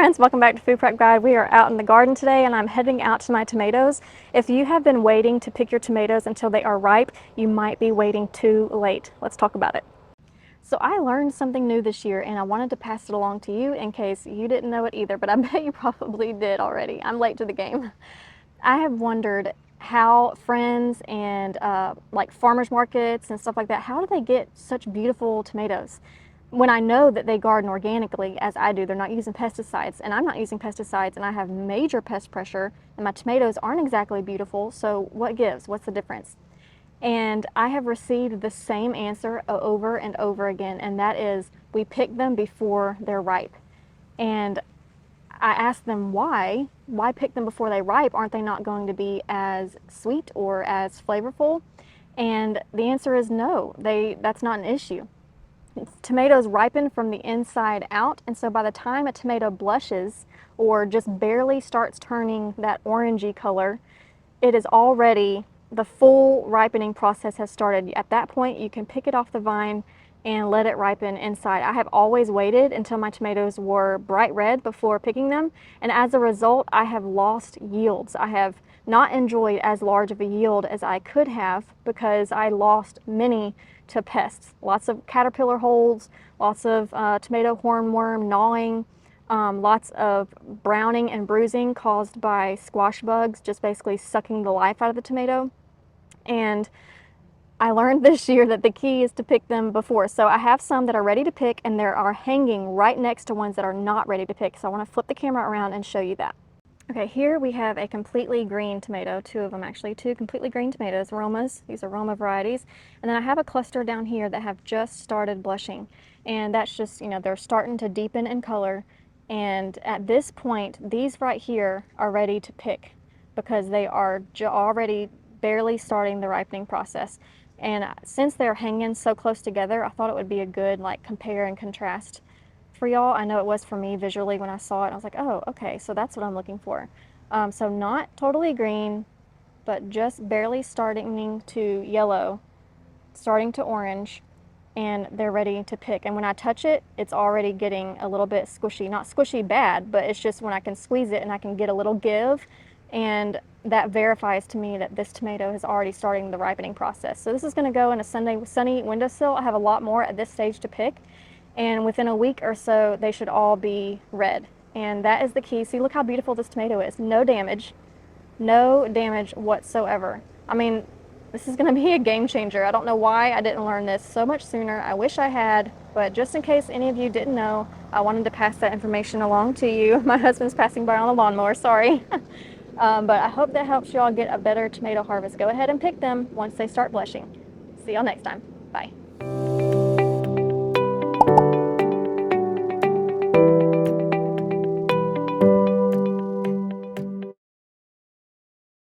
friends, welcome back to Food Prep Guide. We are out in the garden today and I'm heading out to my tomatoes. If you have been waiting to pick your tomatoes until they are ripe, you might be waiting too late. Let's talk about it. So I learned something new this year and I wanted to pass it along to you in case you didn't know it either, but I bet you probably did already. I'm late to the game. I have wondered how friends and like farmers markets and stuff like that, how do they get such beautiful tomatoes? When I know that they garden organically, as I do, they're not using pesticides, and I'm not using pesticides, and I have major pest pressure, and my tomatoes aren't exactly beautiful, so what gives? What's the difference? And I have received the same answer over and over again, and that is we pick them before they're ripe. And I asked them why pick them before they ripe? Aren't they not going to be as sweet or as flavorful? And the answer is no, that's not an issue. Tomatoes ripen from the inside out, and so by the time a tomato blushes or just barely starts turning that orangey color, it is already, the full ripening process has started. At that point, you can pick it off the vine and let it ripen inside. I have always waited until my tomatoes were bright red before picking them, and as a result, I have lost yields. I have not enjoyed as large of a yield as I could have because I lost many to pests. Lots of caterpillar holes, lots of tomato hornworm gnawing, lots of browning and bruising caused by squash bugs, just basically sucking the life out of the tomato. And I learned this year that the key is to pick them before. So I have some that are ready to pick and there are hanging right next to ones that are not ready to pick. So I want to flip the camera around and show you that. Okay, here we have a completely green tomato, two of them actually, two completely green tomatoes, Romas. These are Roma varieties. And then I have a cluster down here that have just started blushing. And that's just, you know, they're starting to deepen in color. And at this point, these right here are ready to pick because they are already barely starting the ripening process. And since they're hanging so close together, I thought it would be a good like compare and contrast for y'all. I know it was for me visually when I saw it. I was like, oh, okay, so that's what I'm looking for. So not totally green, but just barely starting to yellow, starting to orange, and they're ready to pick. And when I touch it, it's already getting a little bit squishy. Not squishy bad, but it's just when I can squeeze it and I can get a little give, and that verifies to me that this tomato is already starting the ripening process. So this is gonna go in a sunny windowsill. I have a lot more at this stage to pick, and within a week or so, they should all be red. And that is the key. See, look how beautiful this tomato is. No damage whatsoever. I mean, this is gonna be a game changer. I don't know why I didn't learn this so much sooner. I wish I had, but just in case any of you didn't know, I wanted to pass that information along to you. My husband's passing by on the lawnmower, sorry. But I hope that helps you all get a better tomato harvest. Go ahead and pick them once they start blushing. See y'all next time. Bye.